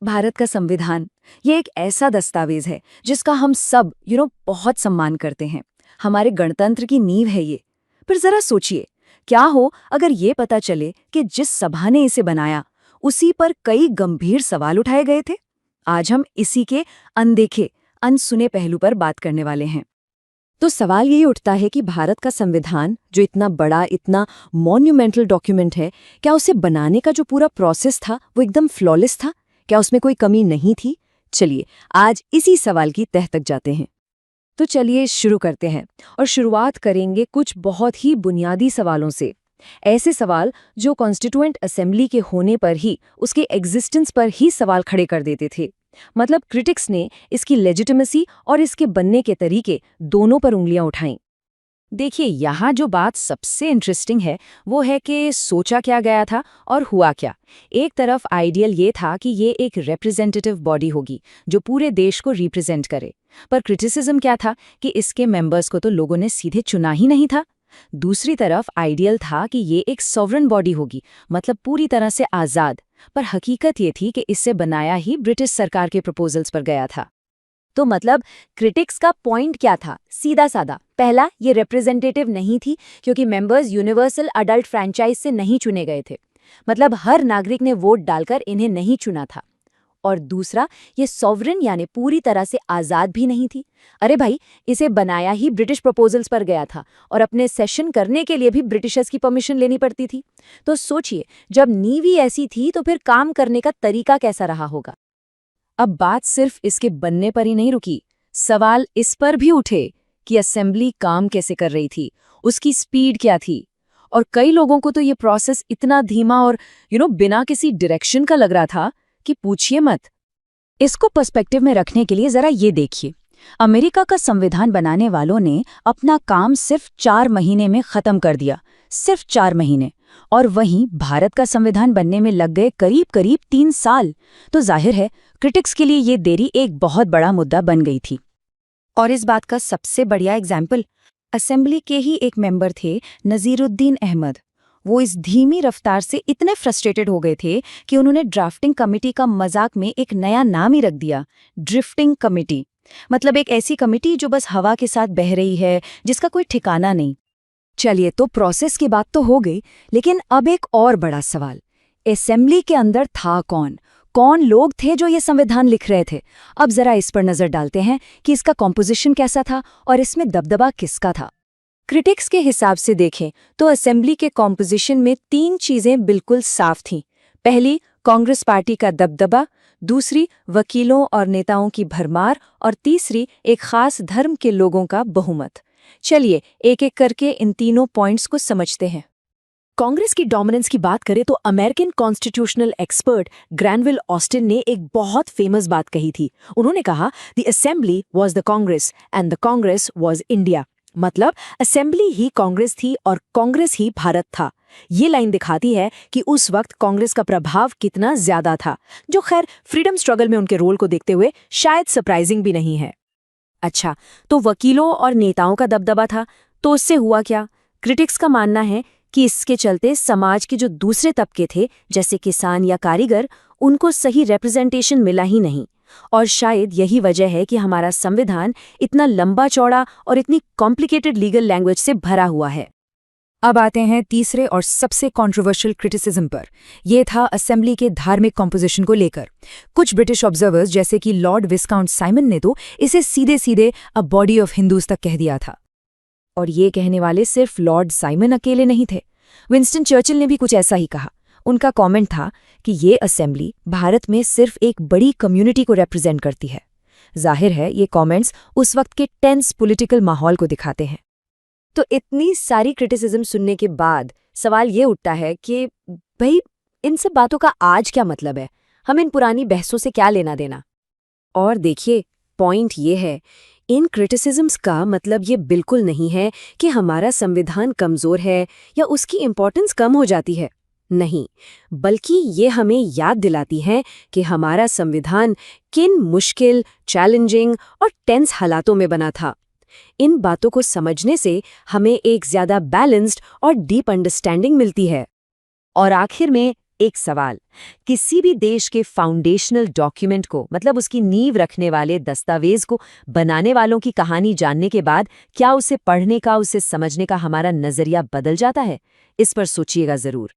भारत का संविधान ये एक ऐसा दस्तावेज है जिसका हम सब बहुत सम्मान करते हैं। हमारे गणतंत्र की नींव है ये। पर जरा सोचिए, क्या हो अगर ये पता चले कि जिस सभा ने इसे बनाया उसी पर कई गंभीर सवाल उठाए गए थे। आज हम इसी के अनदेखे अनसुने पहलू पर बात करने वाले हैं। तो सवाल यही उठता है कि भारत का संविधान जो इतना बड़ा, इतना मॉन्यूमेंटल डॉक्यूमेंट है, क्या उसे बनाने का जो पूरा प्रोसेस था वो एकदम फ्लॉलेस था? क्या उसमें कोई कमी नहीं थी? चलिए आज इसी सवाल की तह तक जाते हैं। तो चलिए शुरू करते हैं और शुरुआत करेंगे कुछ बहुत ही बुनियादी सवालों से। ऐसे सवाल जो कॉन्स्टिट्यूएंट असेंबली के होने पर ही, उसके एग्जिस्टेंस पर ही सवाल खड़े कर देते थे। मतलब क्रिटिक्स ने इसकी लेजिटिमेसी और इसके बनने के तरीके दोनों पर उंगलियां उठाईं। देखिए, यहाँ जो बात सबसे इंटरेस्टिंग है वो है कि सोचा क्या गया था और हुआ क्या। एक तरफ आइडियल ये था कि ये एक रिप्रेजेंटेटिव बॉडी होगी जो पूरे देश को रिप्रेजेंट करे, पर क्रिटिसिज्म क्या था कि इसके मेंबर्स को तो लोगों ने सीधे चुना ही नहीं था। दूसरी तरफ आइडियल था कि ये एक सॉवरेन बॉडी होगी, मतलब पूरी तरह से आज़ाद, पर हकीकत ये थी कि इससे बनाया ही ब्रिटिश सरकार के प्रपोजल्स पर गया था। तो मतलब क्रिटिक्स का पॉइंट क्या था? सीधा साधा। पहला, ये रिप्रेजेंटेटिव नहीं थी क्योंकि मेंबर्स यूनिवर्सल अडल्ट फ्रैंचाइज से नहीं चुने गए थे, मतलब हर नागरिक ने वोट डालकर इन्हें नहीं चुना था। और दूसरा, ये सॉवरेन यानी पूरी तरह से आज़ाद भी नहीं थी। अरे भाई, इसे बनाया ही ब्रिटिश प्रपोजल्स पर गया था और अपने सेशन करने के लिए भी ब्रिटिशर्स की परमिशन लेनी पड़ती थी। तो सोचिए, जब नींव ही ऐसी थी तो फिर काम करने का तरीका कैसा रहा होगा? अब बात सिर्फ इसके बनने पर ही नहीं रुकी। सवाल इस पर भी उठे कि असेंबली काम कैसे कर रही थी, उसकी स्पीड क्या थी। और कई लोगों को तो ये प्रोसेस इतना धीमा और बिना किसी डायरेक्शन का लग रहा था कि पूछिए मत। इसको पर्सपेक्टिव में रखने के लिए जरा ये देखिए, अमेरिका का संविधान बनाने वालों ने अपना काम सिर्फ 4 महीने में खत्म कर दिया, सिर्फ 4 महीने। और वहीं भारत का संविधान बनने में लग गए करीब करीब 3 साल। तो जाहिर है क्रिटिक्स के लिए ये देरी एक बहुत बड़ा मुद्दा बन गई थी। और इस बात का सबसे बढ़िया एग्जाम्पल असेंबली के ही एक मेंबर थे, नजीरुद्दीन अहमद। वो इस धीमी रफ्तार से इतने फ्रस्ट्रेटेड हो गए थे कि उन्होंने ड्राफ्टिंग कमेटी का मजाक में एक नया नाम ही रख दिया, ड्रिफ्टिंग कमेटी। मतलब एक ऐसी कमेटी जो बस हवा के साथ बह रही है, जिसका कोई ठिकाना नहीं। चलिए, तो प्रोसेस की बात तो हो गई, लेकिन अब एक और बड़ा सवाल, असेंबली के अंदर था कौन? कौन लोग थे जो ये संविधान लिख रहे थे? अब जरा इस पर नजर डालते हैं कि इसका कॉम्पोजिशन कैसा था और इसमें दबदबा किसका था। क्रिटिक्स के हिसाब से देखें तो असेंबली के कॉम्पोजिशन में 3 चीजें बिल्कुल साफ थीं। पहली, कांग्रेस पार्टी का दबदबा। दूसरी, वकीलों और नेताओं की भरमार। और तीसरी, एक खास धर्म के लोगों का बहुमत। चलिए एक एक करके इन तीनों पॉइंट्स को समझते हैं। कांग्रेस की डोमिनेंस की बात करें तो American constitutional expert Granville Austin ने एक बहुत फेमस बात कही थी। उन्होंने कहा, the assembly was the Congress and the Congress was India. मतलब असेंबली ही कांग्रेस थी और कांग्रेस ही भारत था। ये लाइन दिखाती है कि उस वक्त कांग्रेस का प्रभाव कितना ज्यादा था, जो खैर फ्रीडम स्ट्रगल में उनके रोल को देखते हुए शायद सरप्राइजिंग भी नहीं है। अच्छा, तो वकीलों और नेताओं का दबदबा था, तो उससे हुआ क्या? क्रिटिक्स का मानना है कि इसके चलते समाज के जो दूसरे तबके थे, जैसे किसान या कारीगर, उनको सही रिप्रेजेंटेशन मिला ही नहीं। और शायद यही वजह है कि हमारा संविधान इतना लंबा चौड़ा और इतनी कॉम्प्लिकेटेड लीगल लैंग्वेज से भरा हुआ है। अब आते हैं तीसरे और सबसे कंट्रोवर्शियल क्रिटिसिज्म पर। यह था असेंबली के धार्मिक कॉम्पोजिशन को लेकर। कुछ ब्रिटिश ऑब्जर्वर्स जैसे कि लॉर्ड विस्काउंट साइमन ने तो इसे सीधे सीधे अ बॉडी ऑफ हिंदूज तक कह दिया था। और ये कहने वाले सिर्फ लॉर्ड साइमन अकेले नहीं थे। विंस्टन चर्चिल ने भी कुछ ऐसा ही कहा। उनका कमेंट था कि ये असेंबली भारत में सिर्फ एक बड़ी कम्युनिटी को रिप्रेजेंट करती है। जाहिर है ये कमेंट्स उस वक्त के टेंस पॉलिटिकल माहौल को दिखाते हैं। तो इतनी सारी क्रिटिसिज्म सुनने के बाद सवाल ये उठता है कि भाई, इन सब बातों का आज क्या मतलब है? हम इन पुरानी बहसों से क्या लेना देना? और देखिए, पॉइंट ये है, इन क्रिटिसिज्म्स का मतलब ये बिल्कुल नहीं है कि हमारा संविधान कमज़ोर है या उसकी इम्पोर्टेंस कम हो जाती है। नहीं, बल्कि ये हमें याद दिलाती है कि हमारा संविधान किन मुश्किल, चैलेंजिंग और टेंस हालातों में बना था। इन बातों को समझने से हमें एक ज़्यादा बैलेंस्ड और डीप अंडरस्टैंडिंग मिलती है। और आखिर में एक सवाल, किसी भी देश के फाउंडेशनल डॉक्यूमेंट को मतलब उसकी नींव रखने वाले दस्तावेज को बनाने वालों की कहानी जानने के बाद क्या उसे पढ़ने का, उसे समझने का हमारा नजरिया बदल जाता है? इस पर सोचिएगा जरूर।